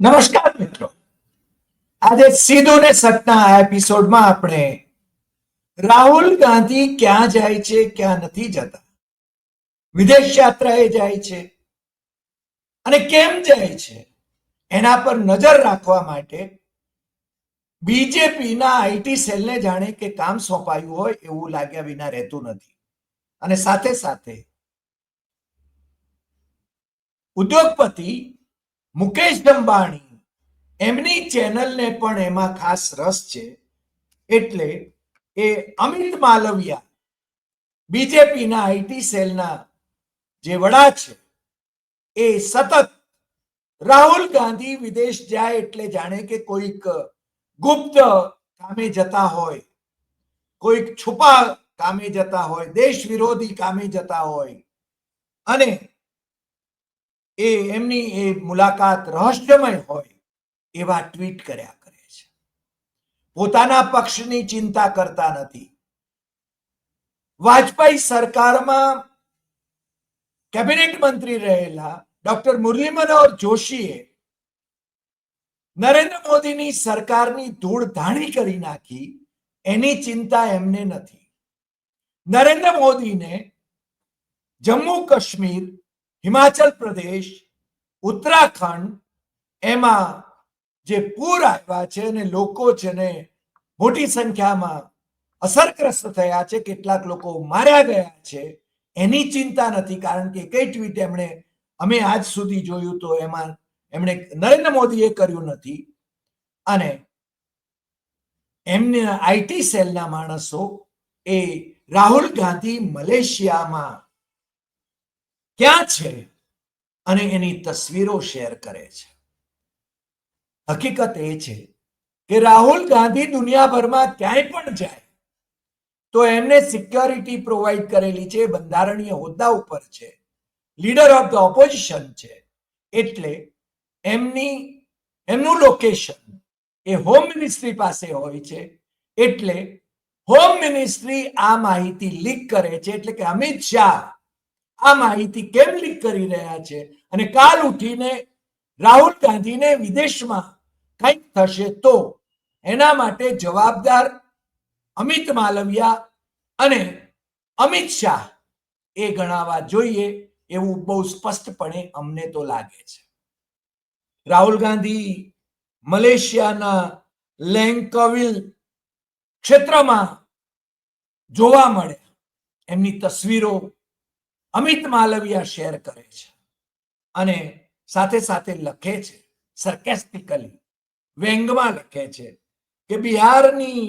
નમસ્કાર મિત્રો, આજે સીધું ને સટના આ એપિસોડમાં આપણે રાહુલ ગાંધી ક્યાં જાય છે, ક્યાં નથી જતા, વિદેશ યાત્રાએ જાય છે અને કેમ જાય છે એના પર નજર રાખવા માટે બીજેપીના આઈટી સેલને જાણે કે કામ સોંપાયું હોય એવું લાગ્યા વિના રહેતું નથી. અને સાથે સાથે ઉદ્યોગપતિ મુકેશ અંબાણી એમની ચેનલને પણ એમાં ખાસ રસ છે, એટલે એ અમિત માલવિયા બીજેપીના આઈટી સેલના જે વડા છે એ સતત રાહુલ ગાંધી વિદેશ જાય એટલે જાણે કે કોઈક ગુપ્ત કામે જતા હોય, કોઈક છુપા કામે જતા હોય, દેશ વિરોધી કામે જતા હોય અને એમની એ મુલાકાત રહસ્યમય હોય એવા ટ્વીટ કર્યા કરે છે. પોતાના પક્ષની ચિંતા કરતા નથી. વાજપેયી સરકારમાં કેબિનેટ મંત્રી રહેલા ડોક્ટર મુરલી મનોહર જોશીએ નરેન્દ્ર મોદીની સરકારની ધૂળ ધાણી કરી નાખી, એની ચિંતા એમને નથી. નરેન્દ્ર મોદીને જમ્મુ કાશ્મીર, હિમાચલ પ્રદેશ, ઉત્તરાખંડ એમાં જે પૂર આવ્યા છે અને લોકો છે ને મોટી સંખ્યામાં અસરગ્રસ્ત થયા છે, કેટલાક લોકો માર્યા ગયા છે, એની ચિંતા નથી. કારણ કે કઈ ટ્વીટ અમે આજ સુધી જોયું તો એમાં એમણે નરેન્દ્ર મોદીએ કર્યું નથી. અને એમને આઈટી સેલના માણસો એ રાહુલ ગાંધી મલેશિયામાં ક્યાં છે અને એની તસવીરો શેર કરે છે. હકીકત એ છે કે રાહુલ ગાંધી દુનિયાભરમાં ક્યાંય પણ જાય તો એમને સિક્યોરિટી પ્રોવાઈડ કરેલી છે, બંધારણીય હોદ્દા ઉપર છે, લીડર ઓફ ધ ઓપોઝિશન છે, એટલે એમનું લોકેશન એ હોમ મિનિસ્ટ્રી પાસે હોય છે. એટલે હોમ મિનિસ્ટ્રી આ માહિતી લીક કરે છે. એટલે કે અમિત શાહ આ માહિતી કેમ લીક કરી રહ્યા છે અને કાલ ઉઠીને રાહુલ ગાંધીને વિદેશમાં કંઈક થશે તો એના માટે જવાબદાર અમિત માલવિયા અને અમિત શાહ એ ગણાવા જોઈએ એવું બહુ સ્પષ્ટપણે અમને તો લાગે છે. રાહુલ ગાંધી મલેશિયાના લેંગકોવિલ ક્ષેત્રમાં જોવા મળે, એમની તસવીરો અમિત માલવિયા શેર કરે છે અને સાથે સાથે લખે છે, સરકેસ્ટિકલી વ્યંગમાં લખે છે કે બિહારની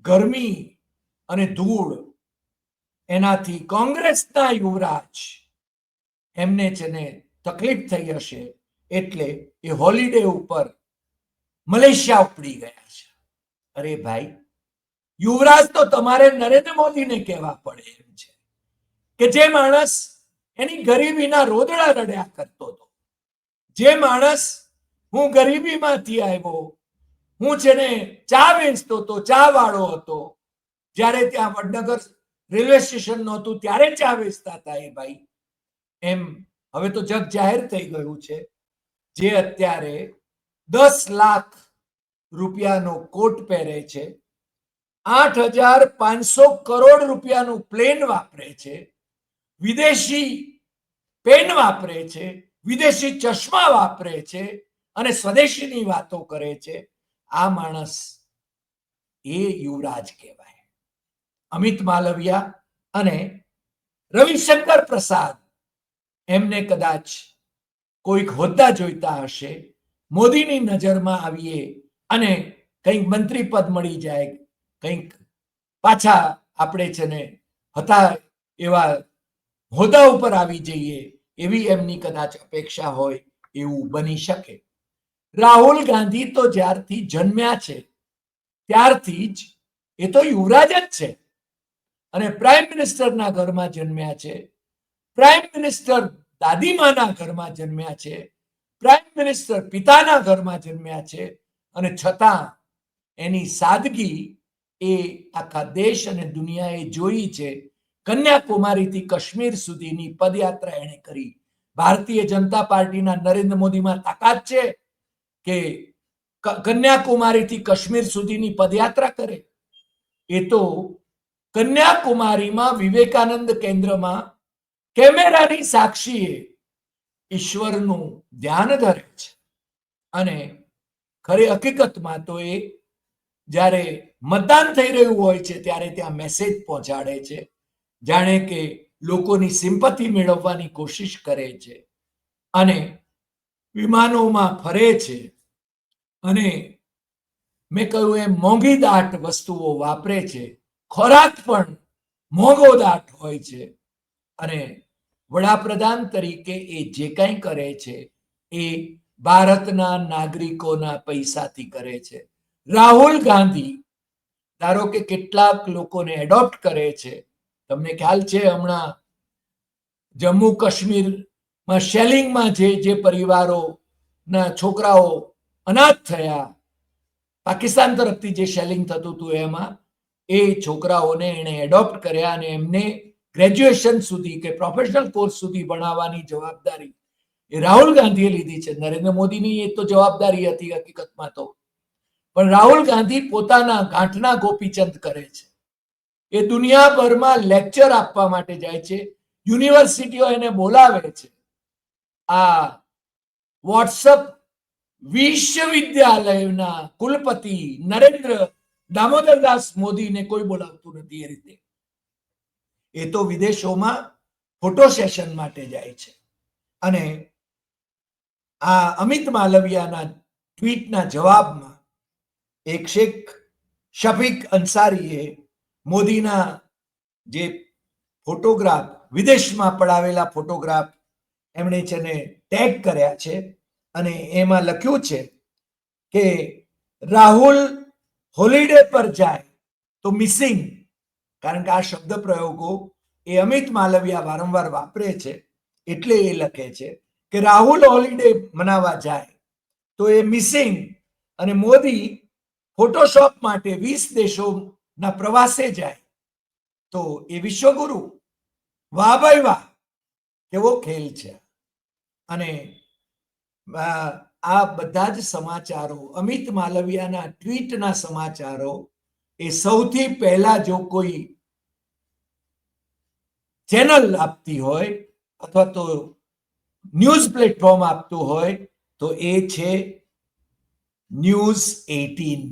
ગરમી અને ધૂળ એનાથી કોંગ્રેસના યુવરાજ એમને છે ને તકલીફ થઈ હશે, એટલે એ હોલિડે ઉપર મલેશિયા ઉપડી ગયા છે. અરે ભાઈ, યુવરાજ તો તમારે નરેન્દ્ર મોદીને કહેવા પડે એમ છે કે જે માણસ એની ગરીબીના રોદડા રડ્યા કરતો હતો, જે માણસ હું ગરીબીમાંથી આવ્યો, હું છે ને ચા વેચતો હતો, ચા વાળો હતો, જ્યારે ત્યાં વડનગર રેલવે સ્ટેશન નહોતું ત્યારે ચા વેચતા હતા એ ભાઈ, એમ હવે તો જગ જાહેર થઈ ગયું છે, જે અત્યારે 10 લાખ રૂપિયાનો કોટ પહેરે છે, 8,500 કરોડ રૂપિયાનું પ્લેન વાપરે છે, વિદેશી પેન વાપરે છે, વિદેશી ચશ્મા વાપરે છે અને સ્વદેશીની વાતો કરે છે. આ માણસ એ યુવરાજ કહેવાય. અમિત માલવિયા અને રવિશંકર પ્રસાદ એમને કદાચ કોઈક હોદ્દા જોઈતા હશે, મોદીની નજરમાં આવીએ અને કંઈક મંત્રી પદ મળી જાય, કંઈક પાછા આપણે છે ને હતા એવા હોદ્દા ઉપર આવી જઈએ એવી એમની કદાચ અપેક્ષા હોય, એવું બની શકે. રાહુલ ગાંધી તો જ્યારથી જન્મ્યા છે ત્યારથી જ એ તો યુવરાજ જ છે અને પ્રાઇમ મિનિસ્ટરના ઘરમાં જન્મ્યા છે, પ્રાઇમ મિનિસ્ટર દાદીમાના ઘરમાં જન્મ્યા છે, પ્રાઇમ મિનિસ્ટર પિતાના ઘરમાં જન્મ્યા છે, અને છતાં એની સાદગી એ આખા દેશ અને દુનિયાએ જોઈ છે. કન્યાકુમારીથી કાશ્મીર સુધીની પદયાત્રા એણે કરી. ભારતીય જનતા પાર્ટીના નરેન્દ્ર મોદીમાં તાકાત છે, કે કન્યાકુમારીથી કાશ્મીર સુધીની પદયાત્રા કરે. એ તો કન્યાકુમારીમાં વિવેકાનંદ કેન્દ્રમાં કેમેરાની સાક્ષીએ ઈશ્વરનું ધ્યાન ધરે છે. અને ખરી હકીકતમાં તો એ જ્યારે મતદાન થઈ રહ્યું હોય છે ત્યારે ત્યાં મેસેજ પહોંચાડે છે, જાણે કે લોકોની સિમ્પથી મેળવવાની કોશિશ કરે છે. અને વિમાનોમાં ફરે છે અને મેં કહ્યું એમ મોંઘી દાટ વસ્તુઓ વાપરે છે. ખોરાક પણ મોંઘો દાટ હોય છે. અને વડાપ્રધાન તરીકે એ જે કંઈ કરે છે એ ભારતના નાગરિકોના પૈસાથી કરે છે. રાહુલ ગાંધી ધારો કે કેટલાક લોકોને એડોપ્ટ કરે છે. તમને ખ્યાલ છે હમણાં જમ્મુ કાશ્મીરમાં શેલિંગમાં જે પરિવારોના છોકરાઓ અનાથ થયા, પાકિસ્તાન તરફથી જે શેલિંગ થતું હતું એમાં એ છોકરાઓને એણે એડોપ્ટ કર્યા અને એમને ગ્રેજ્યુએશન સુધી કે પ્રોફેશનલ કોર્સ સુધી ભણાવવાની જવાબદારી એ રાહુલ ગાંધીએ લીધી છે. નરેન્દ્ર મોદીની એ તો જવાબદારી હતી હકીકતમાં તો, પણ રાહુલ ગાંધી પોતાના ગાંઠના ગોપીચંદ કરે છે. એ દુનિયાભરમાં લેક્ચર આપવા માટે જાય છે, યુનિવર્સિટીઓ એને બોલાવે છે. આ વોટ્સઅપ વિશ્વવિદ્યાલયના કુલપતિ નરેન્દ્ર દામોદરદાસ મોદીને કોઈ બોલાવતું નથી. એ રીતે એ તો વિદેશોમાં ફોટો સેશન માટે જાય છે. અને આ અમિત માલવિયાના ટ્વીટના જવાબમાં એક શેખ શફીક અંસારીએ મોદીના જે ફોટોગ્રાફ, વિદેશમાં પડાવેલા ફોટોગ્રાફ એમણે છે ને ટેગ કર્યા છે અને એમાં લખ્યું છે કે રાહુલ હોલિડે પર જાય તો મિસિંગ. કારણ કે આ શબ્દ પ્રયોગો એ અમિત માલવિયા વારંવાર વાપરે છે, એટલે એ લખે છે કે રાહુલ હોલિડે મનાવવા જાય તો એ મિસિંગ. અને મોદી ફોટોશોપ માટે 20 દેશોના પ્રવાસે જાય તો એ વિશ્વગુરુ. વાહ ભાઈ વાહ, કેવો ખેલ છે. અને આ બધા જ સમાચારો, અમિત માલવિયાના ટ્વીટના સમાચારો એ સૌથી પહેલા જો કોઈ ચેનલ આપતી હોય અથવા તો ન્યૂઝ પ્લેટફોર્મ આપતું હોય તો એ છે ન્યૂઝ 18.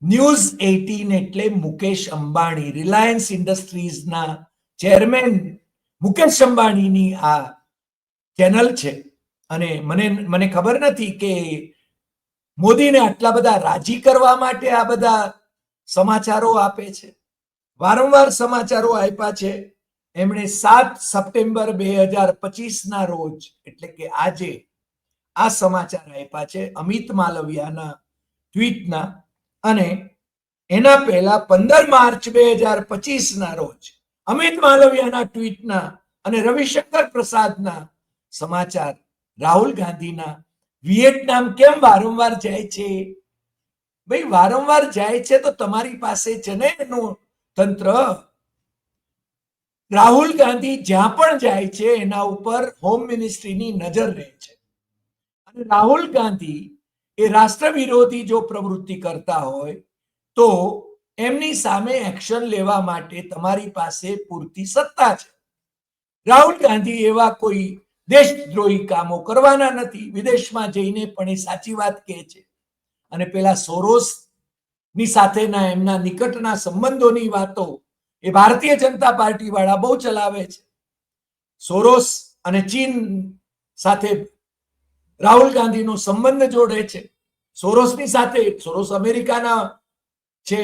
ન્યૂઝ 18 એટલે મુકેશ અંબાણી, રિલાયન્સ ઇન્ડસ્ટ્રીઝના ચેરમેન મુકેશ અંબાણીની આ ચેનલ છે. અને મને ખબર નથી કે મોદીને આટલા બધા રાજી કરવા માટે આ બધા સમાચારો આપે છે. વારંવાર સમાચારો આપ્યા છે. એમણે 7 સપ્ટેમ્બર 2025 રોજ એટલે કે આજે આ સમાચાર આપ્યા છે અમિત માલવિયાના ટ્વીટના. અને એના પહેલા 15 માર્ચ 2025 રોજ અમિત માલવિયાના ટ્વીટના અને રવિશંકર પ્રસાદના સમાચાર રાહુલ ગાંધીના વિયેટનામ કેમ વારંવાર જાય છે? ભાઈ વારંવાર જાય છે તો તમારી પાસે છે ને એનું તંત્ર. રાહુલ ગાંધી જ્યાં પણ જાય છે એના ઉપર હોમ મિનિસ્ટ્રીની નજર રહે છે. અને રાહુલ ગાંધી એ રાષ્ટ્ર વિરોધી જો પ્રવૃત્તિ કરતા હોય તો એમની સામે એક્શન લેવા માટે તમારી પાસે પૂરતી સત્તા છે. રાહુલ ગાંધી એવા કોઈ દેશદ્રોહી કામો કરવાના નથી. વિદેશમાં જઈને પણ એ સાચી વાત કહે છે. અને પેલા સોરોસ ની સાથેના એમના નિકટના સંબંધોની વાતો એ ભારતીય જનતા પાર્ટી વાળા બહુ ચલાવે છે. સોરોસ અને ચીન સાથે રાહુલ ગાંધીનો સંબંધ જોડે છે. સોરોસની સાથે, સોરોસ અમેરિકાના છે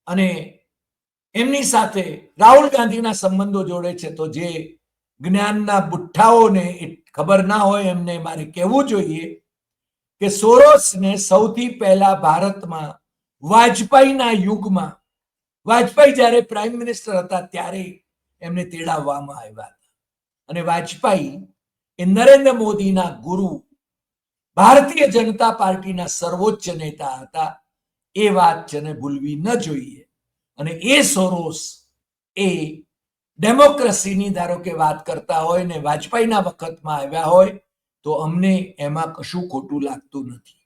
અને એમની સાથે રાહુલ ગાંધીના સંબંધો જોડે છે. તો જે જ્ઞાનના બુઠ્ઠાઓને ખબર ના હોય એમને મારે કહેવું જોઈએ કે સોરોસને સૌથી પહેલા ભારતમાં વાજપેયીના યુગમાં, વાજપેયી જ્યારે પ્રાઇમ મિનિસ્ટર હતા ત્યારે એમને તેડાવવામાં આવ્યા હતા. અને વાજપેયી એ નરેન્દ્ર મોદીના ગુરુ, ભારતીય જનતા પાર્ટીના સર્વોચ્ચ નેતા હતા. એ વાત છે ને ભૂલવી ન જોઈએ. અને એ સોરોસ એ ડેમોક્રેસીની ધારો કે વાત કરતા હોય ને વાજપેયીના વખતમાં આવ્યા હોય તો અમને એમાં કશું ખોટું લાગતું નથી.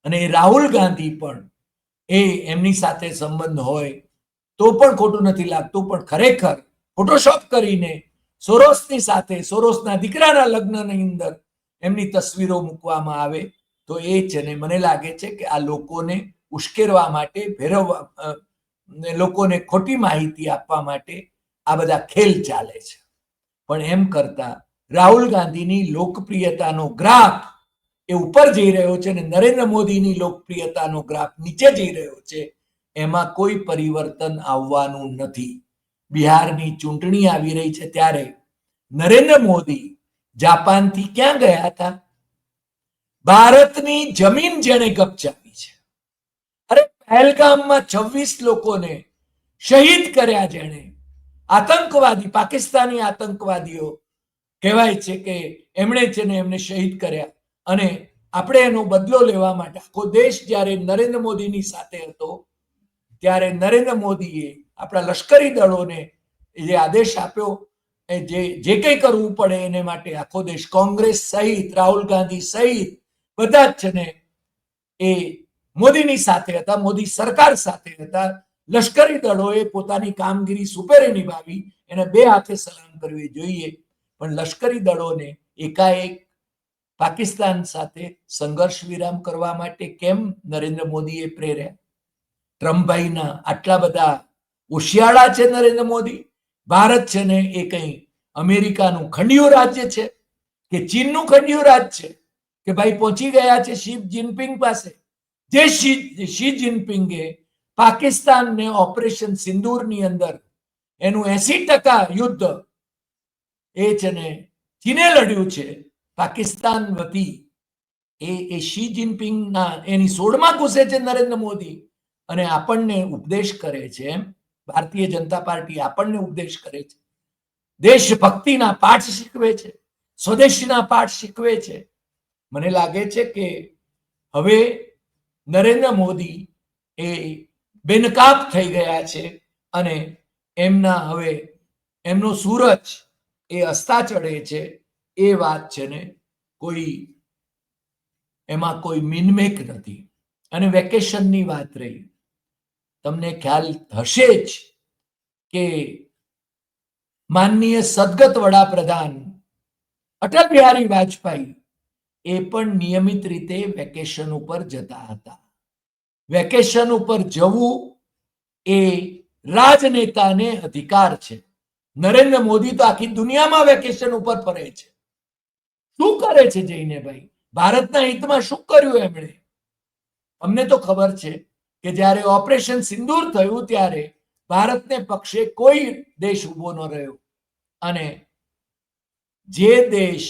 અને રાહુલ ગાંધી પણ એમની સાથે સંબંધ હોય તો પણ ખોટું નથી લાગતું, પણ ખરેખર ફોટોશોપ કરીને સોરોસની સાથે સોરોસના દીકરાના લગ્નની અંદર એમની તસવીરો મૂકવામાં આવે તો એ છે ને મને લાગે છે કે આ લોકોને ઉશ્કેરવા માટે, ભેરવવા, લોકોને ખોટી માહિતી આપવા માટે આ બધા ખેલ ચાલે છે. પણ એમ કરતા રાહુલ ગાંધીની લોકપ્રિયતાનો ગ્રાફ એ ઉપર જઈ રહ્યો છે અને નરેન્દ્ર મોદીની લોકપ્રિયતાનો ગ્રાફ નીચે જઈ રહ્યો છે. એમાં કોઈ પરિવર્તન આવવાનું નથી. બિહારની ચૂંટણી આવી રહી છે ત્યારે નરેન્દ્ર મોદી જાપાનથી ક્યાં ગયા હતા? ભારતની જમીન જેણે ગપચાવી છે. અરે પહેલગામમાં 26 લોકોને શહીદ કર્યા, જેણે આતંકવાદી, પાકિસ્તાની આતંકવાદીઓ કહેવાય છે કે એમણે છે ને એમને શહીદ કર્યા, અને આપણે એનો બદલો લેવા માટે આખો દેશ જ્યારે નરેન્દ્ર મોદીની સાથે હતો ત્યારે નરેન્દ્ર મોદીએ આપણા લશ્કરી દળોને જે આદેશ આપ્યો, જે કંઈ કરવું પડે એને માટે આખો દેશ, કોંગ્રેસ સહિત, રાહુલ ગાંધી સહિત બધા જ છે ને એ મોદીની સાથે હતા, મોદી સરકાર સાથે હતા. લશ્કરી દળોએ પોતાની કામગીરી સુપેરે નિભાવી, એને બે હાથે સલામ કરવી જોઈએ. પણ લશ્કરી દળોને એકાએક પાકિસ્તાન સાથે સંઘર્ષ વિરામ કરવા માટે કેમ નરેન્દ્ર મોદીએ પ્રેર્યા? ટ્રમ્પભાઈના આટલા બધા હોશિયાળા છે નરેન્દ્ર મોદી. ભારત છે ને એ કઈ અમેરિકાનું ખંડિયું રાજ્ય છે કે ચીનનું ખંડિયું રાજ છે કે ભાઈ પહોંચી ગયા છે શી જિનપિંગ પાસે? જે શી જિનપિંગે પાકિસ્તાનને ઓપરેશન સિંદૂરની અંદર એનું 80% યુદ્ધ એ છે ને ચીને લડ્યું છે પાકિસ્તાન વતી. એ શી જિનપિંગના એની સોડમાં ઘૂસે છે નરેન્દ્ર મોદી અને આપણને ઉપદેશ કરે છે. એમ ભારતીય જનતા પાર્ટી આપણને ઉપદેશ કરે છે, દેશભક્તિના પાઠ શીખવે છે, સ્વદેશીના પાઠ શીખવે છે. મને લાગે છે કે હવે નરેન્દ્ર મોદી એ બેનકાબ થઈ ગયા છે અને એમનો સૂરજ એ અસ્તા ચડે છે. એ વાત છે ને એમાં કોઈ મિનમેક નથી. અને વેકેશનની વાત રહી, તમને ખ્યાલ હશે જ કે માનનીય સદગત વડાપ્રધાન અટલ બિહારી વાજપેયી એ પણ નિયમિત રીતે વેકેશન ઉપર જતા હતા. વેકેશન ઉપર જવું એ રાજનેતાને અધિકાર છે. નરેન્દ્ર મોદી તો આખી દુનિયામાં વેકેશન ઉપર ફરે છે. શું કરે છે જઈને ભાઈ? ભારતના હિતમાં શું કર્યું એમણે? અમને તો ખબર છે કે જ્યારે ઓપરેશન સિંદૂર થયું ત્યારે ભારતને પક્ષે કોઈ દેશ ઉભો ન રહ્યો, અને જે દેશ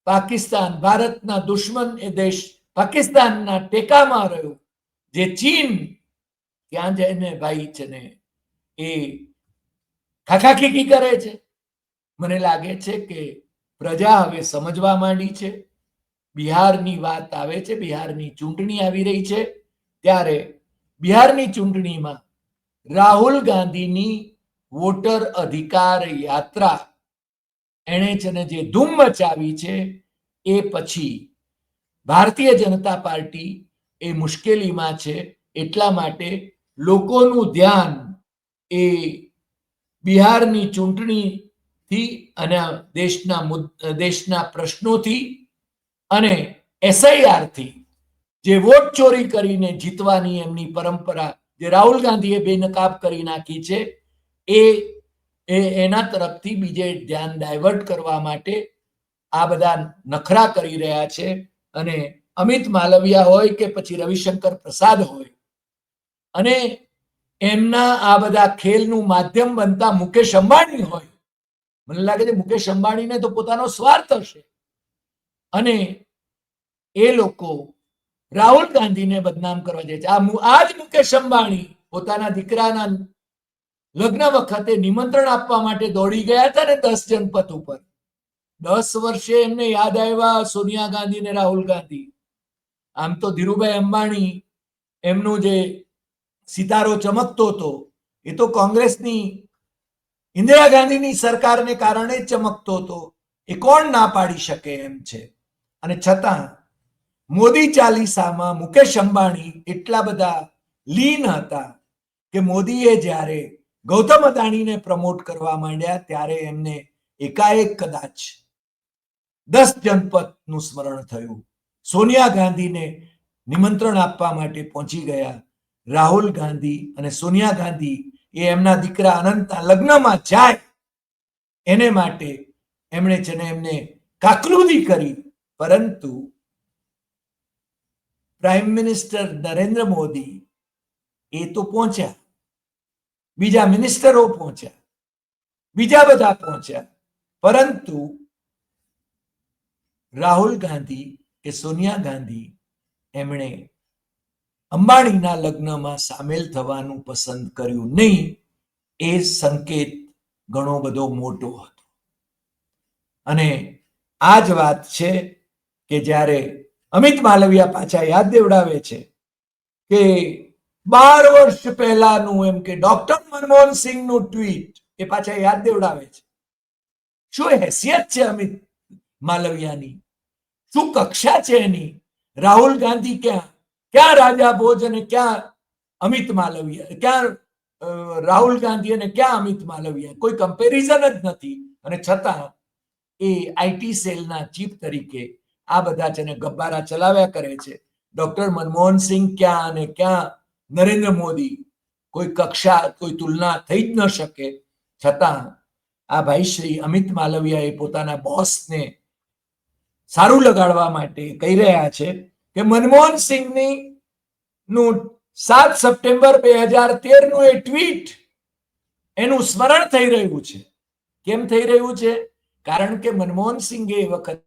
પાકિસ્તાન, ભારતના દુશ્મન એ દેશ પાકિસ્તાનના ટેકામાં રહ્યો, જે ચીન, ત્યાં જઈને ભાઈ છે ને એ ખાખાખીકી કરે છે. મને લાગે છે કે પ્રજા હવે સમજવા માંડી છે. બિહારની વાત આવે છે, બિહારની ચૂંટણી આવી રહી છે ત્યારે બિહારની ચૂંટણીમાં રાહુલ ગાંધીની વોટર અધિકાર યાત્રા એણે છે ને જે ધૂમ મચાવી છે એ પછી ભારતીય જનતા પાર્ટી એ મુશ્કેલીમાં છે. એટલા માટે લોકોનું ધ્યાન એ બિહારની ચૂંટણીથી અને દેશના પ્રશ્નોથી અને SIR થી જે વોટ ચોરી કરીને જીતવાની એમની પરંપરા જે રાહુલ ગાંધીએ બેનકાબ કરી નાખી છે એના તરફથી બીજે ધ્યાન ડાયવર્ટ કરવા માટે આ બધા નખરા કરી રહ્યા છે. અને અમિત માલવિયા હોય કે પછી રવિશંકર પ્રસાદ હોય, અને એમના આ બધા ખેલનું માધ્યમ બનતા મુકેશ અંબાણી હોય, મને લાગે છે મુકેશ અંબાણીને તો પોતાનો સ્વાર્થ હશે અને એ લોકો રાહુલ ગાંધીને બદનામ કરવા જાય છે. આ જ મુકેશ અંબાણી પોતાના દીકરાના લગ્ન વખતે નિમંત્રણ આપવા માટે દોડી ગયા હતા ને 10 જનપથ ઉપર. 10 વર્ષે એમને યાદ આવ્યા સોનિયા ગાંધી ને રાહુલ ગાંધી. આમ તો ધીરુભાઈ અંબાણી એમનું જે સિતારો ચમકતો હતો એ તો કોંગ્રેસની ઇન્દિરા ગાંધીની સરકારને કારણે ચમકતો હતો. એ કોણ ના પાડી શકે એમ છે. અને છતાં મોદી ચાલીસામાં મુકેશ અંબાણી એટલા બધા લીન હતા કે મોદીએ જ્યારે ગૌતમ અદાણીને પ્રમોટ કરવા માંડ્યા ત્યારે એમને એકાએક કદાચ 10 જનપદનું સ્મરણ થયું. સોનિયા ગાંધીને નિમંત્રણ આપવા માટે પહોંચી ગયા. રાહુલ ગાંધી અને સોનિયા ગાંધી એ એમના દીકરા અનંતના લગ્નમાં જાય એને માટે એમણે છે ને એમને કાકલુદી કરી. પરંતુ પ્રાઇમ મિનિસ્ટર નરેન્દ્ર મોદી એ તો પહોંચ્યા, બીજા મિનિસ્ટરો પહોંચ્યા, બીજા બધા પહોંચ્યા, પરંતુ રાહુલ ગાંધી કે સોનિયા ગાંધી એમણે અંબાણીના લગ્નમાં સામેલ થવાનું પસંદ કર્યું નહીં. એ સંકેત ઘણો બધો મોટો હતો. અને આ જ વાત છે કે જ્યારે અમિત માલવિયા પાછા યાદ દેવડાવે છે કે 12 વર્ષ પહેલાનું એમ કે ડોક્ટર મનમોહન સિંહનું ટ્વીટ એ પાછા યાદ દેવડાવે છે. શું હેસિયત છે અમિત માલવિયાની, શું કક્ષા છે એની? રાહુલ ગાંધી ક્યાં રાજા ભોજ અને ક્યાં અમિત માલવિયા, ક્યાં રાહુલ ગાંધી અને ક્યાં અમિત માલવિયા? કોઈ કમ્પેરિઝન જ નથી. અને છતાં એ આઈટી સેલના ચીફ તરીકે આ બધા છે ને ગબ્બારા ચલાવ્યા કરે છે. ડોક્ટર મનમોહન સિંહ ક્યાં અને ક્યાં નરેન્દ્ર મોદી? કોઈ કક્ષા, કોઈ તુલના થઈ જ ન શકે. છતાં આ ભાઈ શ્રી અમિત માલવિયા એ પોતાના બોસને સારું લગાડવા માટે કહી રહ્યા છે કે મનમોહન સિંહની નું 7 સપ્ટેમ્બર 2013 નું એ ટ્વીટ એનું સ્મરણ થઈ રહ્યું છે. કેમ થઈ રહ્યું છે? કારણ કે મનમોહન સિંહે એ વખત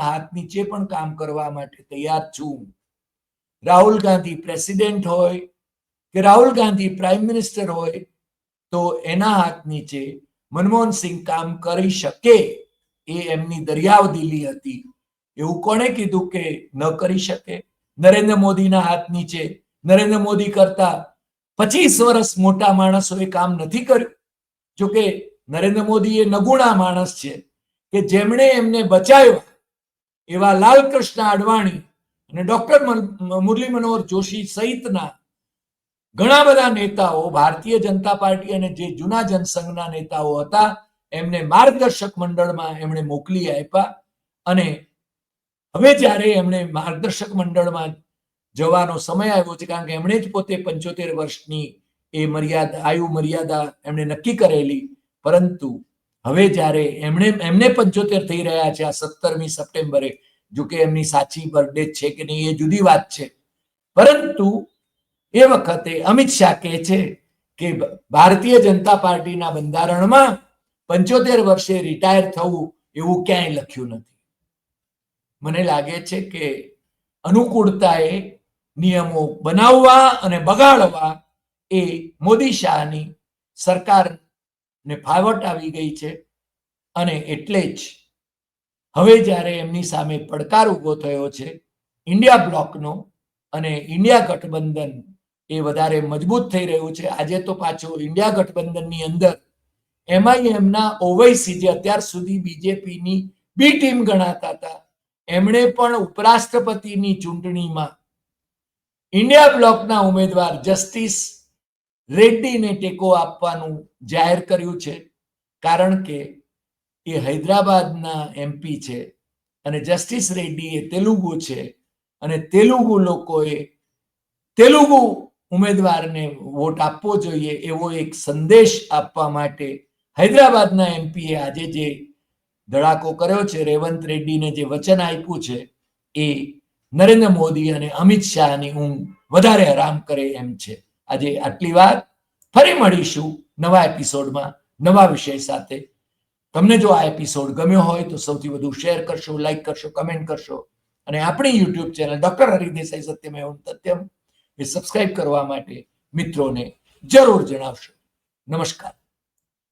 હાથ નીચે પણ કામ કરવા માટે તૈયાર છું. રાહુલ ગાંધી પ્રેસિડેન્ટ હોય કે રાહુલ ગાંધી પ્રાઇમ મિનિસ્ટર હોય તો એના હાથ નીચે મનમોહન સિંહ કામ કરી શકે એ એમની દરિયાવદિલી હતી. એવું કોણે કીધું કે ન કરી શકે? નરેન્દ્ર મોદીના હાથ નીચે નરેન્દ્ર મોદી કરતા 25 વર્ષ મોટા માણસોએ કામ નથી કર્યું. જોકે નરેન્દ્ર મોદી એ નગુણા માણસ છે કે જેમણે એમને બચાવ્યા એવા લાલકૃષ્ણ અડવાણી અને ડોક્ટર મુરલી મનોહર જોશી સહિતના ઘણા બધા નેતાઓ, ભારતીય જનતા પાર્ટી અને જે જૂના જનસંઘના નેતાઓ હતા એમને માર્ગદર્શક મંડળમાં એમણે મોકલી આપ્યા. અને હવે જ્યારે એમણે માર્ગદર્શક મંડળમાં જવાનો સમય આવ્યો છે, કારણ કે એમણે જ પોતે 75 વર્ષની એ આયુ મર્યાદા એમણે નક્કી કરેલી, પરંતુ હવે જ્યારે એમને 75 થઈ રહ્યા છે આ 17મી સપ્ટેમ્બરે, જો કે એમની સાચી બર્થડે છે કે નહીં એ જુદી વાત છે, પરંતુ એ વખતે અમિત શાહ કહે છે કે ભારતીય જનતા પાર્ટીના બંધારણમાં 75 વર્ષે રિટાયર થવું એવું ક્યાંય લખ્યું નથી. મને લાગે છે કે અનુકૂળતાએ નિયમો બનાવવા અને બગાડવા એ મોદી શાહની સરકારને ફાવટ આવી ગઈ છે. અને એટલે જ હવે જ્યારે એમની સામે પડકાર ઉભો થયો છે ઇન્ડિયા બ્લોકનો અને ઇન્ડિયા ગઠબંધન એ વધારે મજબૂત થઈ રહ્યું છે. આજે તો પાછો ઇન્ડિયા ગઠબંધનની અંદર એમઆઈએમના ઓવૈસી, જે અત્યાર સુધી બીજેપીની બી ટીમ ગણાતા હતા, એમણે પણ ઉપરાષ્ટ્રપતિની ચૂંટણીમાં ઇન્ડિયા બ્લોકના ઉમેદવાર જસ્ટિસ રેડ્ડીને ટેકો આપવાનું જાહેર કર્યું છે. કારણ કે એ હૈદરાબાદના એમપી છે અને જસ્ટિસ રેડ્ડી એ તેલુગુ છે અને તેલુગુ લોકોએ તેલુગુ ઉમેદવારને વોટ આપવો જોઈએ એવો એક સંદેશ આપવા માટે હૈદરાબાદના એમપીએ આજે જે ધડાકો કર્યો છે, રેવંત રેડ્ડીને જે વચન આપ્યું છે, એ નરેન્દ્ર મોદી અને અમિત શાહની ઊંઘ વધારે હરામ કરે એમ છે. આજે આટલી વાત. ફરી મળીશું નવા એપિસોડમાં નવા વિષય સાથે. તમને જો આ એપિસોડ ગમ્યો હોય તો સૌથી વધુ શેર કરશો, લાઈક કરશો, કમેન્ટ કરશો અને આપણી YouTube channel doctor Hari Desai Satyamev Tathyam એ સબસ્ક્રાઇબ કરવા માટે મિત્રોને જરૂર જણાવશો. નમસ્કાર.